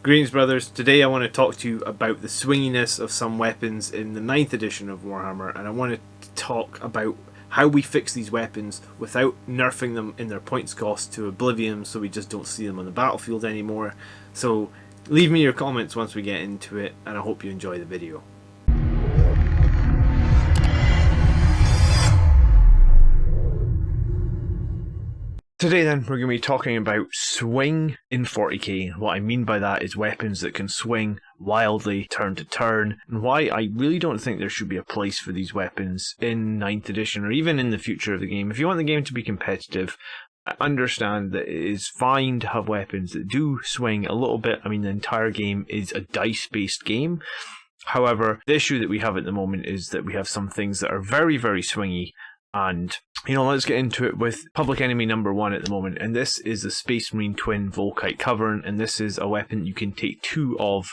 Greetings, brothers. Today I want to talk to you about the swinginess of some weapons in the 9th edition of Warhammer, and I want to talk about how we fix these weapons without nerfing them in their points cost to oblivion so we just don't see them on the battlefield anymore. So leave me your comments once we get into it, and I hope you enjoy the video. Today then, we're going to be talking about swing in 40k. What I mean by that is weapons that can swing wildly turn to turn, and why I really don't think there should be a place for these weapons in 9th edition or even in the future of the game. If you want the game to be competitive, I understand that it is fine to have weapons that do swing a little bit. I mean, the entire game is a dice-based game. However, the issue that we have at the moment is that we have some things that are very, very swingy. And, let's get into it with public enemy number 1 at the moment, and this is the Space Marine Twin Volkite Culverin, and this is a weapon you can take 2 of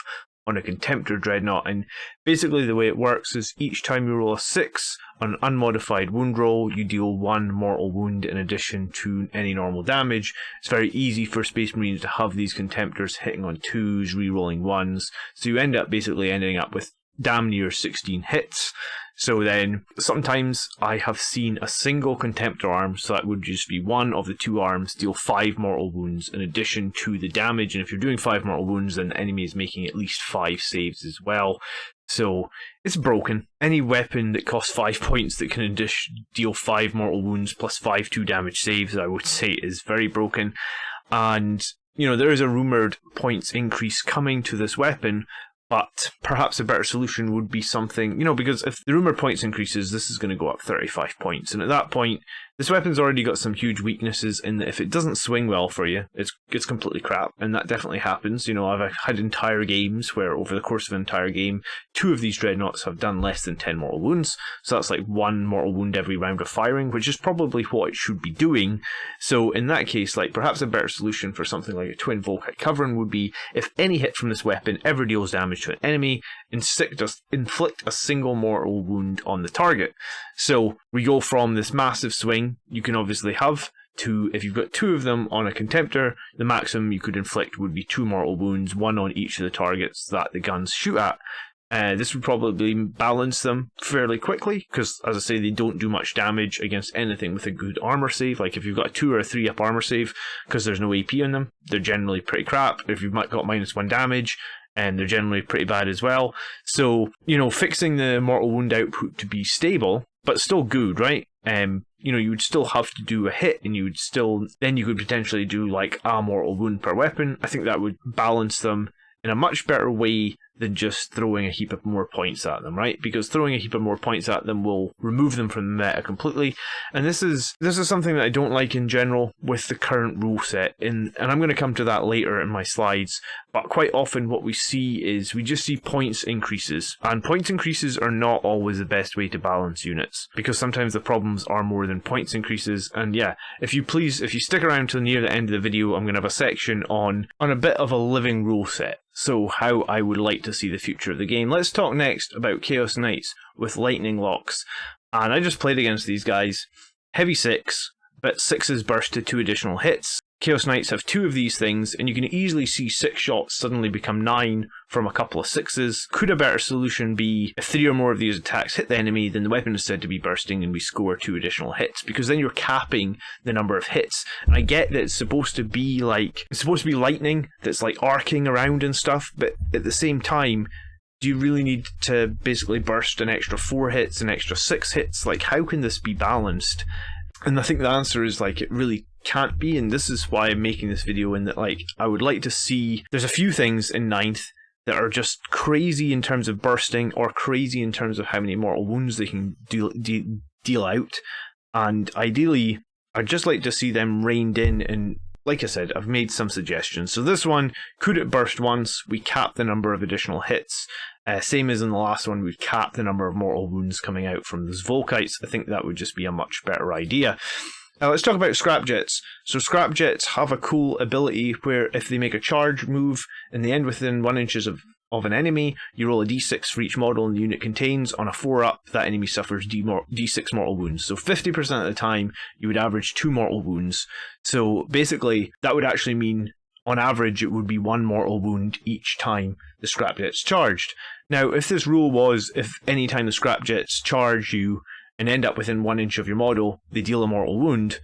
on a Contemptor Dreadnought. And basically the way it works is each time you roll a 6 on an unmodified wound roll, you deal 1 mortal wound in addition to any normal damage. It's very easy for Space Marines to have these Contemptors hitting on 2s, re-rolling 1s, so you end up basically ending up with damn near 16 hits. So then, sometimes I have seen a single Contemptor arm, so that would just be 1 of the 2 arms, deal 5 mortal wounds in addition to the damage, and if you're doing 5 mortal wounds, then the enemy is making at least 5 saves as well. So, it's broken. Any weapon that costs 5 points that can deal 5 mortal wounds plus 5 2 damage saves, I would say is very broken. And, there is a rumoured points increase coming to this weapon, but perhaps a better solution would be something, because if the rumour points increases, this is going to go up 35 points. And at that point, this weapon's already got some huge weaknesses in that if it doesn't swing well for you, it's completely crap. And that definitely happens. I've had entire games where over the course of an entire game, 2 of these dreadnoughts have done less than 10 mortal wounds. So that's like 1 mortal wound every round of firing, which is probably what it should be doing. So in that case, perhaps a better solution for something like a Twin Volkite Culverin would be if any hit from this weapon ever deals damage to an enemy, inflict a single mortal wound on the target. So we go from this massive swing. You can obviously have 2, if you've got 2 of them on a Contemptor, the maximum you could inflict would be 2 mortal wounds, 1 on each of the targets that the guns shoot at. This would probably balance them fairly quickly, because, as I say, they don't do much damage against anything with a good armor save. Like, if you've got a 2 or a 3 up armor save, because there's no AP on them, they're generally pretty crap. If you've got -1 damage, and they're generally pretty bad as well. So, fixing the mortal wound output to be stable, but still good, right? You would still have to do a hit, and you could potentially do a mortal wound per weapon. I think that would balance them in a much better way than just throwing a heap of more points at them, right? Because throwing a heap of more points at them will remove them from the meta completely. And this is something that I don't like in general with the current rule set, and I'm going to come to that later in my slides. But quite often what we see is we just see points increases, and points increases are not always the best way to balance units, because sometimes the problems are more than points increases. And yeah, if you stick around till near the end of the video, I'm going to have a section on a bit of a living rule set. So how I would like to see the future of the game. Let's talk next about Chaos Knights with Lightning Locks. And I just played against these guys. Heavy 6, but 6s burst to 2 additional hits. Chaos Knights have 2 of these things, and you can easily see 6 shots suddenly become 9 from a couple of 6s. Could a better solution be if 3 or more of these attacks hit the enemy, then the weapon is said to be bursting and we score 2 additional hits, because then you're capping the number of hits. And I get that it's supposed to be lightning that's arcing around and stuff, but at the same time, do you really need to basically burst an extra 4 hits, an extra 6 hits? How can this be balanced? And I think the answer is it really can't be, and this is why I'm making this video, in that I would like to see, there's a few things in 9th that are just crazy in terms of bursting, or crazy in terms of how many mortal wounds they can deal out, and ideally I'd just like to see them reined in. And like I said, I've made some suggestions. So this one, could it burst once? We cap the number of additional hits. Same as in the last one, we'd cap the number of mortal wounds coming out from those Volkites. I think that would just be a much better idea. Now let's talk about Scrapjets. So Scrapjets have a cool ability where if they make a charge move and they end within 1 inch of an enemy, you roll a d6 for each model the unit contains. On a 4-up, that enemy suffers d6 mortal wounds. So 50% of the time, you would average 2 mortal wounds. So basically, that would actually mean on average, it would be 1 mortal wound each time the scrap jet's charged. Now, if this rule was, if any time the scrap jets charge you and end up within 1 inch of your model, they deal a mortal wound,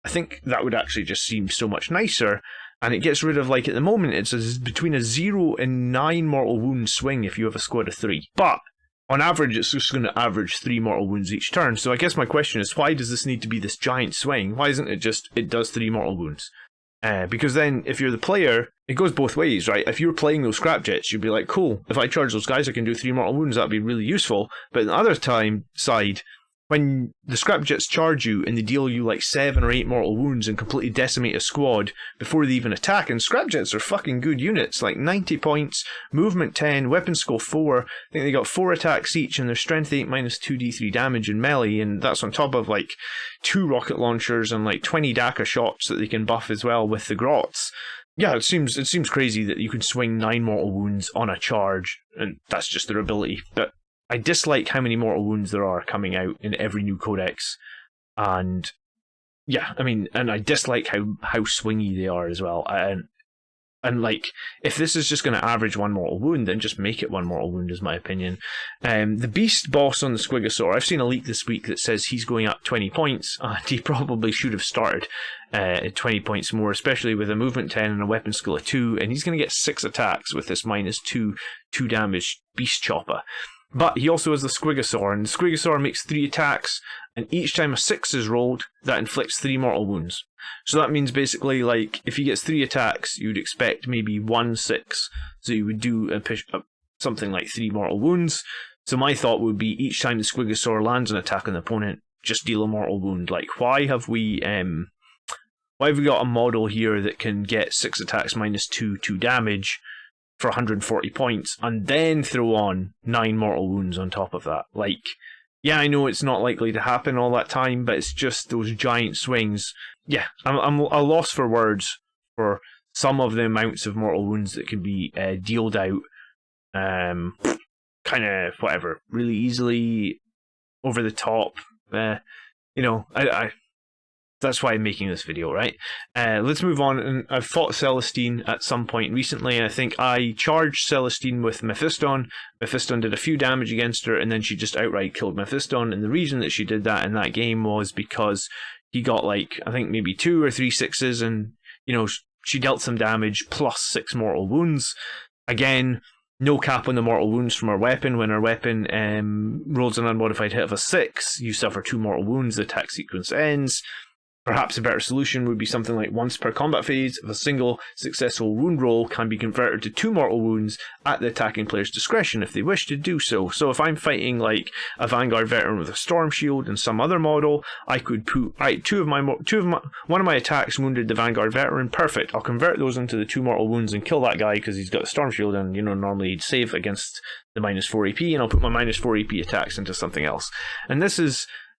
I think that would actually just seem so much nicer, and it gets rid of, like, at the moment, it's between a 0 and 9 mortal wound swing if you have a squad of 3. But on average, it's just going to average 3 mortal wounds each turn. So I guess my question is, why does this need to be this giant swing? Why isn't it just, it does 3 mortal wounds? Because then, if you're the player, it goes both ways, right? If you're playing those scrap jets, you'd be like, cool, if I charge those guys, I can do 3 mortal wounds, that'd be really useful. But on the other side, when the scrap jets charge you and they deal you like 7 or 8 mortal wounds and completely decimate a squad before they even attack, and scrap jets are fucking good units, like 90 points, movement 10, weapon skill 4, I think they got 4 attacks each, and their strength 8 minus 2d3 damage in melee, and that's on top of like 2 rocket launchers and like 20 Daka shots that they can buff as well with the grots. Yeah, it seems crazy that you can swing 9 mortal wounds on a charge, and that's just their ability. But I dislike how many mortal wounds there are coming out in every new codex, and yeah, I mean, and I dislike how swingy they are as well. And like, if this is just going to average 1 mortal wound, then just make it 1 mortal wound, is my opinion. The beast boss on the Squigosaur, I've seen a leak this week that says he's going up 20 points, and he probably should have started at 20 points more, especially with a movement 10 and a weapon skill of 2, and he's going to get 6 attacks with this minus 2 damage beast chopper. But he also has the Squigosaur, and the Squigosaur makes 3 attacks, and each time a 6 is rolled, that inflicts 3 mortal wounds. So that means basically, like, if he gets 3 attacks, you would expect maybe 1 6, so you would do something like 3 mortal wounds. So my thought would be, each time the Squigosaur lands an attack on the opponent, just deal a mortal wound. Like, why have we got a model here that can get 6 attacks minus 2 damage for 140 points, and then throw on 9 mortal wounds on top of that? Like, yeah, I know it's not likely to happen all that time, but it's just those giant swings. Yeah, I'm a loss for words for some of the amounts of mortal wounds that can be dealt out, kind of whatever, really easily, over the top. I that's why I'm making this video, right? Let's move on. And I've fought Celestine at some point recently, and I think I charged Celestine with Mephiston. Mephiston did a few damage against her, and then she just outright killed Mephiston. And the reason that she did that in that game was because he got, like, I think maybe 2 or 3 6s, and, you know, she dealt some damage plus 6 mortal wounds. Again, no cap on the mortal wounds from her weapon. When her weapon rolls an unmodified hit of a 6, you suffer 2 mortal wounds, the attack sequence ends. Perhaps a better solution would be something like once per combat phase, if a single successful wound roll can be converted to 2 mortal wounds at the attacking player's discretion if they wish to do so. So if I'm fighting like a Vanguard veteran with a storm shield and some other model, I could put one of my attacks wounded the Vanguard veteran. Perfect. I'll convert those into the 2 mortal wounds and kill that guy because he's got a storm shield, and, you know, normally he'd save against the minus 4 AP, and I'll put my minus 4 AP attacks into something else. And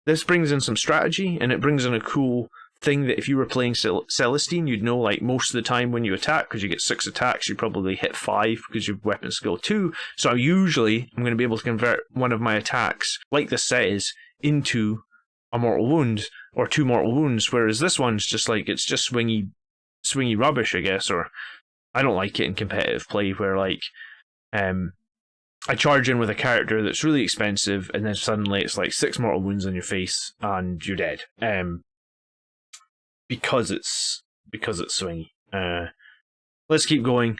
this brings in some strategy, and it brings in a cool thing that if you were playing Celestine, you'd know, like, most of the time when you attack, because you get 6 attacks, you probably hit 5 because your weapon skill 2. So I'm going to be able to convert one of my attacks, like this says, into a mortal wound or 2 mortal wounds, whereas this one's just like, it's just swingy rubbish, I guess. Or I don't like it in competitive play where, like, I charge in with a character that's really expensive, and then suddenly it's like 6 mortal wounds on your face and you're dead. Because it's swingy. Let's keep going.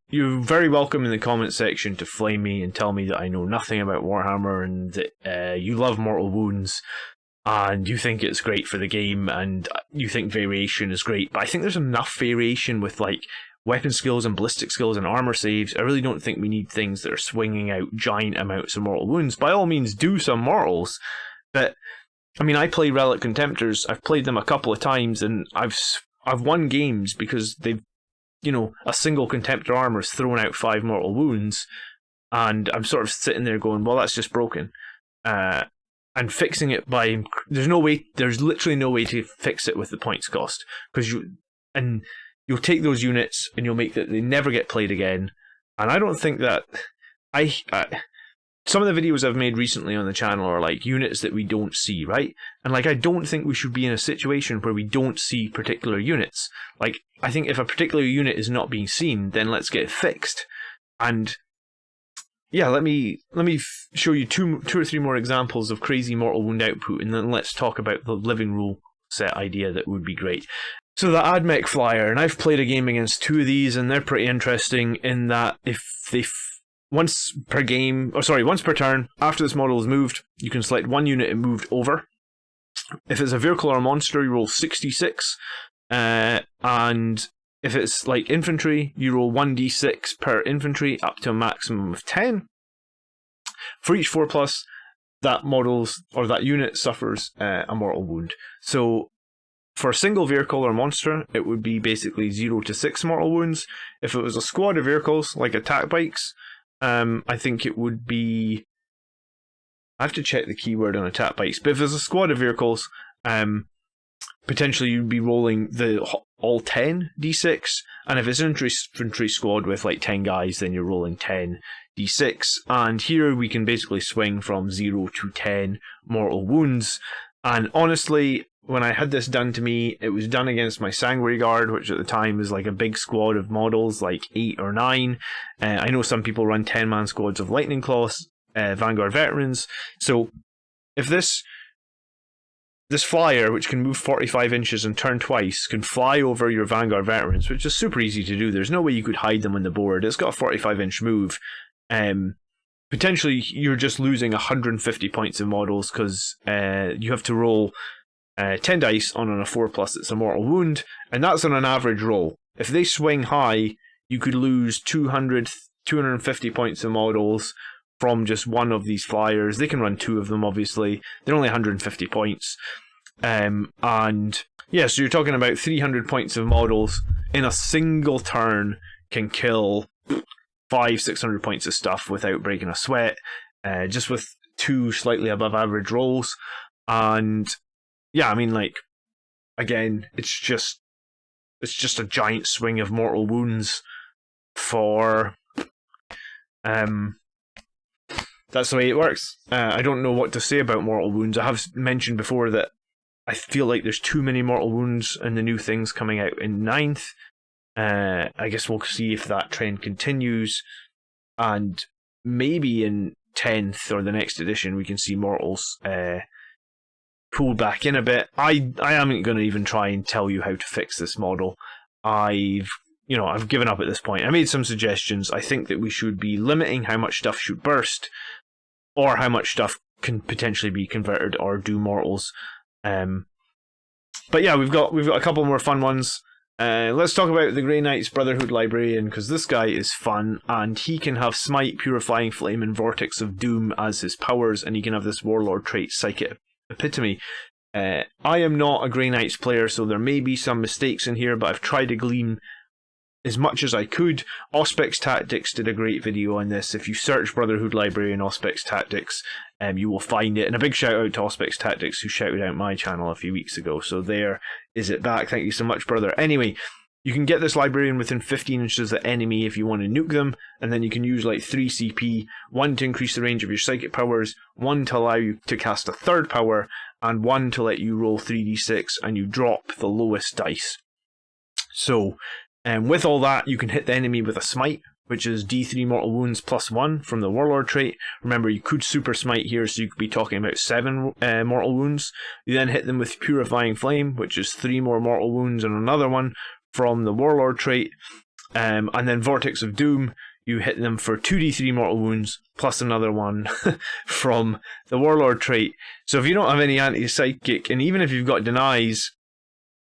You're very welcome in the comment section to flame me and tell me that I know nothing about Warhammer, and that you love mortal wounds and you think it's great for the game, and you think variation is great. But I think there's enough variation with, like, weapon skills and ballistic skills and armor saves. I really don't think we need things that are swinging out giant amounts of mortal wounds. By all means, do some mortals, but I mean, I play Relic Contemptors. I've played them a couple of times, and I've won games because they've, you know, a single Contemptor armor's thrown out 5 mortal wounds, and I'm sort of sitting there going, well, that's just broken. And fixing it by, there's literally no way to fix it with the points cost, because you'll take those units and you'll make that they never get played again. And I don't think that some of the videos I've made recently on the channel are like units that we don't see, right? And like, I don't think we should be in a situation where we don't see particular units. Like, I think if a particular unit is not being seen, then let's get it fixed. And yeah, let me show you two or three more examples of crazy mortal wound output, and then let's talk about the living rule set idea that would be great. So the Mech flyer, and I've played a game against two of these, and they're pretty interesting in that if they once per turn, after this model is moved, you can select one unit it moved over. If it's a vehicle or a monster, you roll 66, and if it's like infantry, you roll 1d6 per infantry up to a maximum of 10. For each 4+, that unit suffers a mortal wound. So for a single vehicle or monster, it would be basically 0 to 6 mortal wounds. If it was a squad of vehicles, like attack bikes, I think it would be... I have to check the keyword on attack bikes, but if there's a squad of vehicles, potentially you'd be rolling all 10 d6, and if it's an infantry squad with like 10 guys, then you're rolling 10 d6, and here we can basically swing from 0 to 10 mortal wounds. And honestly, when I had this done to me, it was done against my Sanguinary Guard, which at the time was like a big squad of models, like 8 or 9. I know some people run 10-man squads of Lightning Claws, Vanguard Veterans. So if this flyer, which can move 45 inches and turn twice, can fly over your Vanguard Veterans, which is super easy to do. There's no way you could hide them on the board. It's got a 45-inch move. Potentially, you're just losing 150 points of models because you have to roll 10 dice on a 4+, it's a mortal wound, and that's on an average roll. If they swing high, you could lose 250 points of models from just one of these flyers. They can run 2 of them, obviously. They're only 150 points. And yeah, so you're talking about 300 points of models in a single turn can kill 500-600 points of stuff without breaking a sweat, just with 2 slightly above average rolls. And yeah, I mean, like, again, it's just a giant swing of mortal wounds for that's the way it works. I don't know what to say about mortal wounds. I have mentioned before that I feel like there's too many mortal wounds in the new things coming out in 9th. I guess we'll see if that trend continues, and maybe in 10th or the next edition we can see mortals pulled back in a bit. I am going to even try and tell you how to fix this model. I've given up at this point. I made some suggestions. I think that we should be limiting how much stuff should burst, or how much stuff can potentially be converted or do mortals. But yeah, we've got a couple more fun ones. Let's talk about the Grey Knight's Brotherhood Librarian, because this guy is fun, and he can have Smite, Purifying Flame, and Vortex of Doom as his powers, and he can have this Warlord trait, Psychic Epitome. I am not a Grey Knights player, so there may be some mistakes in here, but I've tried to glean as much as I could. Auspex Tactics did a great video on this. If you search Brotherhood Librarian Auspex Tactics, you will find it. And a big shout out to Auspex Tactics, who shouted out my channel a few weeks ago. So there is it back. Thank you so much, brother. Anyway, you can get this Librarian within 15 inches of the enemy if you want to nuke them, and then you can use like 3 CP, 1 to increase the range of your psychic powers, 1 to allow you to cast a third power, and 1 to let you roll 3d6, and you drop the lowest dice. So, with all that, you can hit the enemy with a Smite, which is D3 mortal wounds plus 1 from the Warlord trait. Remember, you could super smite here, so you could be talking about 7 mortal wounds. You then hit them with Purifying Flame, which is 3 more mortal wounds and another one from the Warlord trait. And then Vortex of Doom, you hit them for 2d3 mortal wounds plus another one from the Warlord trait. So if you don't have any anti-psychic, and even if you've got denies,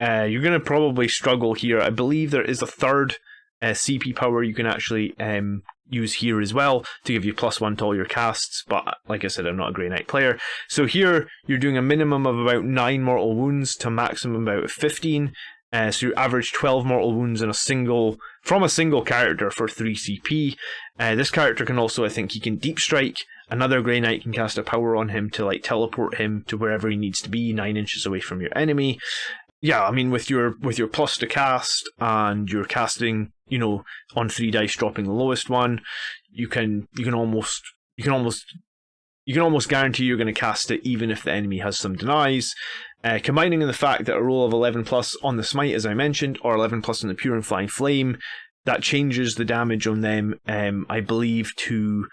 you're going to probably struggle here. I believe there is a third CP power you can actually use here as well to give you +1 to all your casts, but like I said, I'm not a Grey Knight player. So here you're doing a minimum of about 9 mortal wounds to maximum about 15. So you average 12 mortal wounds from a single character for 3 CP. This character can also, I think, he can Deep Strike. Another Grey Knight can cast a power on him to like teleport him to wherever he needs to be, 9 inches away from your enemy. Yeah, I mean, with your plus to cast, and you're casting, on 3 dice, dropping the lowest one, you can almost you can almost guarantee you're going to cast it even if the enemy has some denies. Combining in the fact that a roll of 11 plus on the smite, as I mentioned, or 11 plus on the pure and flying flame, that changes the damage on them, I believe, to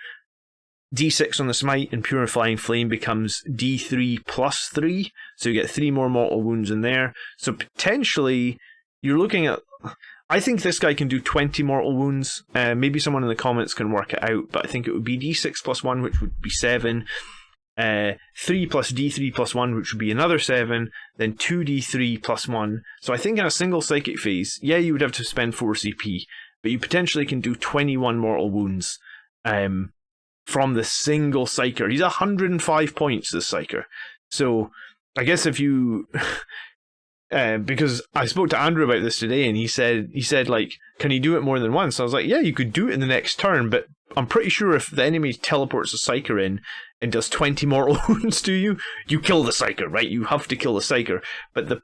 D6 on the smite, and pure and flying flame becomes D3 plus 3, so you get 3 more mortal wounds in there. So potentially, you're looking at... I think this guy can do 20 mortal wounds. Maybe someone in the comments can work it out, but I think it would be D6 plus 1, which would be 7. 3 plus D3 plus 1, which would be another 7. Then 2D3 plus 1. So I think in a single psychic phase, yeah, you would have to spend 4 CP, but you potentially can do 21 mortal wounds from the single Psyker. He's 105 points, this Psyker. So I guess if you... because I spoke to Andrew about this today, and he said like, can he do it more than once? I was like, yeah, you could do it in the next turn, but I'm pretty sure if the enemy teleports a Psyker in and does 20 mortal wounds to you, you kill the Psyker, right? You have to kill the Psyker. But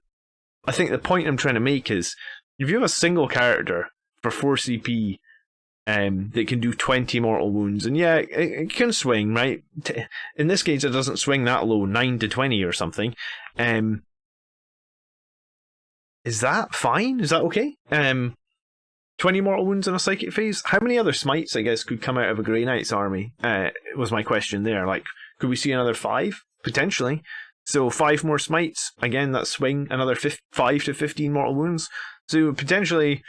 I think the point I'm trying to make is, if you have a single character for 4 CP that can do 20 mortal wounds, and yeah, it can swing, right? In this case, it doesn't swing that low, 9 to 20 or something. Is that fine? Is that okay? 20 mortal wounds in a psychic phase? How many other smites, I guess, could come out of a Grey Knight's army? Was my question there. Like, could we see another 5? Potentially. So 5 more smites. Again, that swing, another 5 to 15 mortal wounds. So potentially,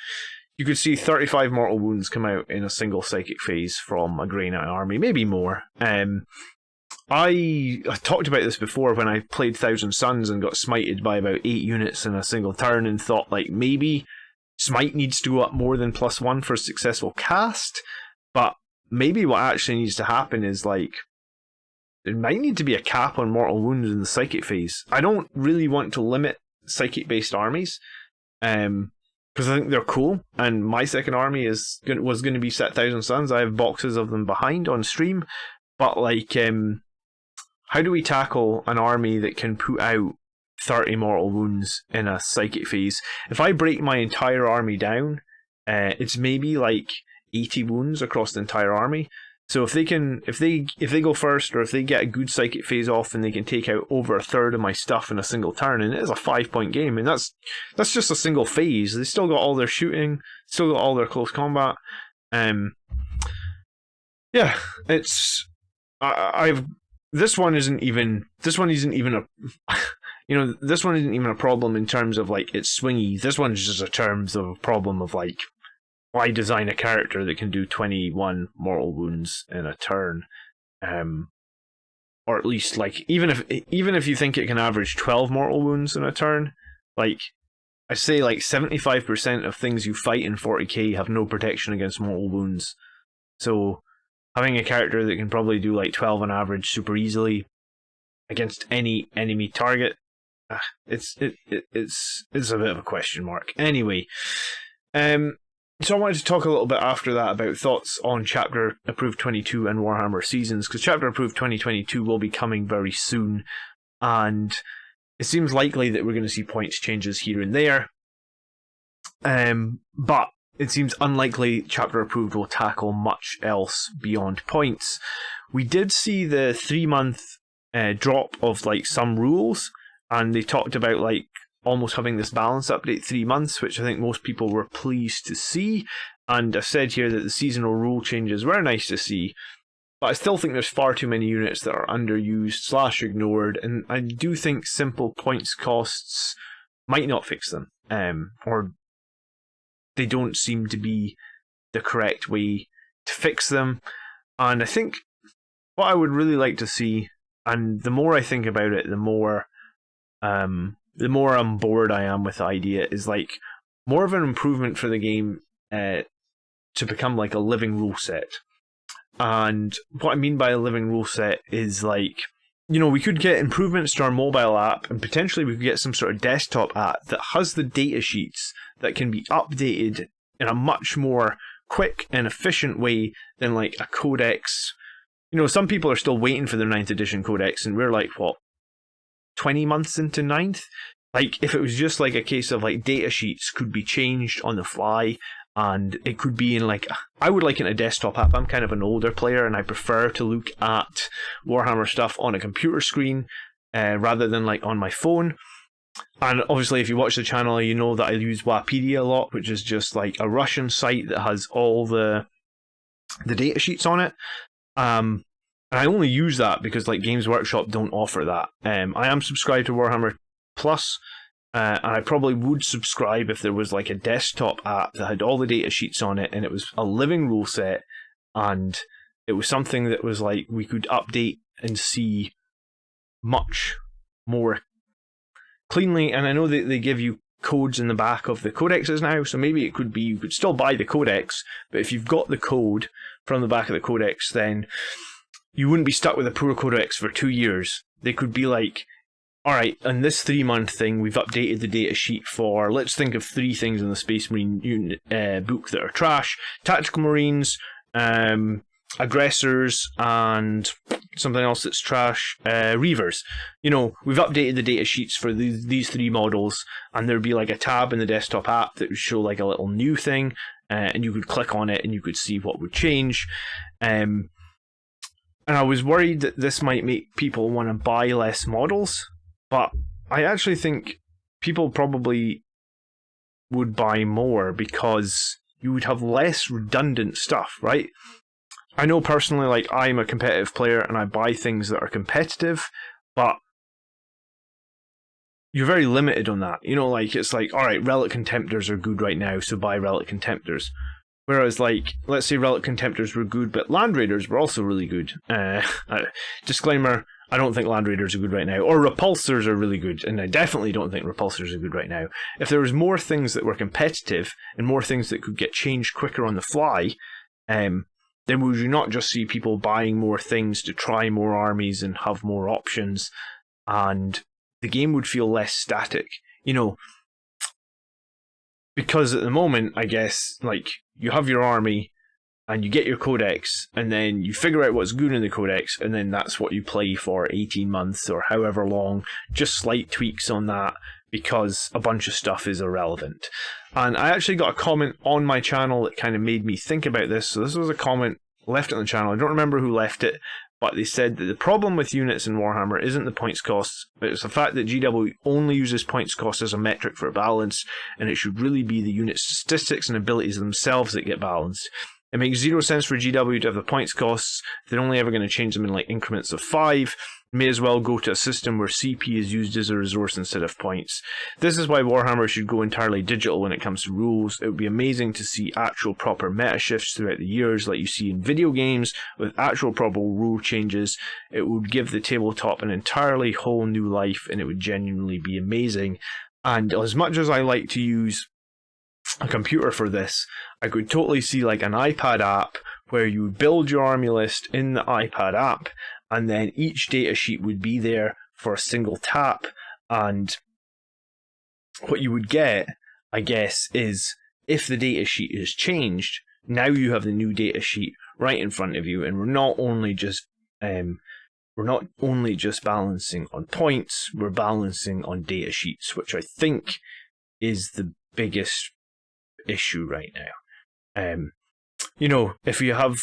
you could see 35 mortal wounds come out in a single psychic phase from a Grey Knight army. Maybe more. I talked about this before when I played Thousand Suns and got smited by about 8 units in a single turn, and thought, like, maybe smite needs to go up more than +1 for a successful cast, but maybe what actually needs to happen is, like, there might need to be a cap on mortal wounds in the psychic phase. I don't really want to limit psychic-based armies, because I think they're cool, and my second army was going to be set Thousand Suns. I have boxes of them behind on stream, but, like, how do we tackle an army that can put out 30 mortal wounds in a psychic phase? If I break my entire army down, it's maybe like 80 wounds across the entire army. So if they go first, or if they get a good psychic phase off, and they can take out over a third of my stuff in a single turn, and it is a 5-point game, and that's just a single phase. They still got all their shooting, still got all their close combat. Yeah, it's This one isn't even a this one isn't even a problem in terms of, like, it's swingy. This one's just in terms of a problem of, like, why design a character that can do 21 mortal wounds in a turn, or at least, like, even if you think it can average 12 mortal wounds in a turn, like, I say, like, 75% of things you fight in 40k have no protection against mortal wounds. So having a character that can probably do, like, 12 on average super easily against any enemy target, it's a bit of a question mark. Anyway, so I wanted to talk a little bit after that about thoughts on Chapter Approved 22 and Warhammer Seasons, because Chapter Approved 2022 will be coming very soon, and it seems likely that we're going to see points changes here and there, but it seems unlikely Chapter Approved will tackle much else beyond points. We did see the 3-month drop of, like, some rules, and they talked about, like, almost having this balance update 3 months, which I think most people were pleased to see. And I've said here that the seasonal rule changes were nice to see, but I still think there's far too many units that are underused / ignored, and I do think simple points costs might not fix them, or they don't seem to be the correct way to fix them. And I think what I would really like to see, and the more I think about it, the more on board I am with the idea, is, like, more of an improvement for the game to become, like, a living rule set. And what I mean by a living rule set is, like, you know, we could get improvements to our mobile app, and potentially we could get some sort of desktop app that has the data sheets that can be updated in a much more quick and efficient way than, like, a codex. You know, some people are still waiting for their 9th edition codex, and we're, like, what, 20 months into 9th? Like, if it was just, like, a case of, like, data sheets could be changed on the fly, and it could be in like, I would like in a desktop app. I'm kind of an older player and I prefer to look at Warhammer stuff on a computer screen rather than like on my phone. And obviously if you watch the channel, you know that I use Wapedia a lot, which is just like a Russian site that has all the data sheets on it. And I only use that because like Games Workshop don't offer that. I am subscribed to Warhammer Plus, and I probably would subscribe if there was like a desktop app that had all the data sheets on it and it was a living rule set and it was something that was like we could update and see much more cleanly. And I know that they give you codes in the back of the codexes now, so maybe it could be you could still buy the codex, but if you've got the code from the back of the codex, then you wouldn't be stuck with a poor codex for 2 years. They could be like, alright, on this 3-month thing, we've updated the data sheet for, let's think of 3 things in the Space Marine unit, book that are trash: Tactical Marines, Aggressors, and something else that's trash, Reavers. You know, we've updated the data sheets for these 3 models, and there'd be like a tab in the desktop app that would show like a little new thing, and you could click on it and you could see what would change. And I was worried that this might make people want to buy less models, but I actually think people probably would buy more because you would have less redundant stuff, right? I know personally, like, I'm a competitive player and I buy things that are competitive, but you're very limited on that. You know, like, it's like, alright, Relic Contemptors are good right now, so buy Relic Contemptors. Whereas, like, let's say Relic Contemptors were good, but Land Raiders were also really good. Disclaimer, I don't think Land Raiders are good right now. Or Repulsors are really good, and I definitely don't think Repulsors are good right now. If there was more things that were competitive, and more things that could get changed quicker on the fly, then would you not just see people buying more things to try more armies and have more options, and the game would feel less static, you know? Because at the moment, I guess, like, you have your army, and you get your codex, and then you figure out what's good in the codex, and then that's what you play for 18 months or however long, just slight tweaks on that, because a bunch of stuff is irrelevant. And I actually got a comment on my channel that kind of made me think about this. So this was a comment left on the channel. I don't remember who left it, but they said that the problem with units in Warhammer isn't the points costs, but it's the fact that GW only uses points cost as a metric for balance, and it should really be the unit statistics and abilities themselves that get balanced. It makes zero sense for GW to have the points costs. If they're only ever going to change them in like increments of 5. May as well go to a system where CP is used as a resource instead of points. This is why Warhammer should go entirely digital when it comes to rules. It would be amazing to see actual proper meta shifts throughout the years like you see in video games, with actual proper rule changes. It would give the tabletop an entirely whole new life, and it would genuinely be amazing. And as much as I like to use a computer for this, I could totally see like an iPad app where you would build your army list in the iPad app, and then each data sheet would be there for a single tap, and what you would get, I guess, is if the data sheet is changed, now you have the new data sheet right in front of you, and we're not only just balancing on points, we're balancing on data sheets, which I think is the biggest issue right now. You know, if you have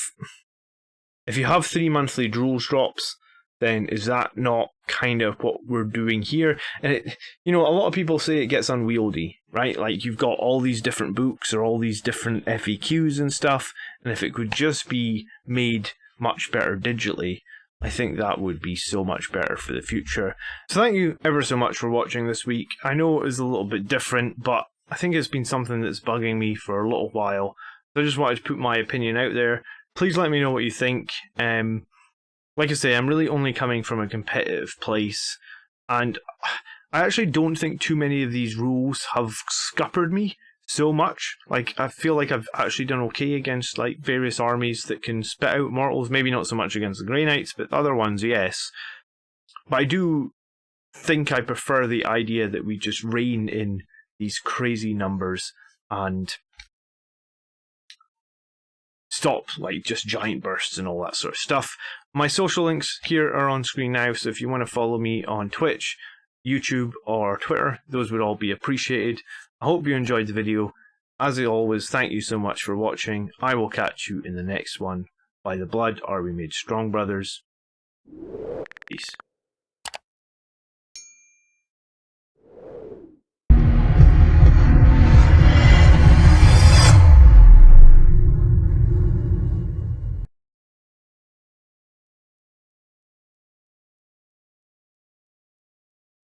3 monthly rules drops, then is that not kind of what we're doing here? And it, you know, a lot of people say it gets unwieldy, right? Like, you've got all these different books or all these different FAQs and stuff, and if it could just be made much better digitally, I think that would be so much better for the future. So thank you ever so much for watching this week. I know it was a little bit different, but I think it's been something that's bugging me for a little while. So I just wanted to put my opinion out there. Please let me know what you think. Like I say, I'm really only coming from a competitive place, and I actually don't think too many of these rules have scuppered me so much. Like, I feel like I've actually done okay against like various armies that can spit out mortals. Maybe not so much against the Grey Knights, but other ones, yes. But I do think I prefer the idea that we just rein in these crazy numbers and stop like just giant bursts and all that sort of stuff. My social links here are on screen now, so if you want to follow me on Twitch, YouTube, or Twitter, those would all be appreciated. I hope you enjoyed the video. As always, thank you so much for watching. I will catch you in the next one. By the blood are we made strong, brothers. Peace.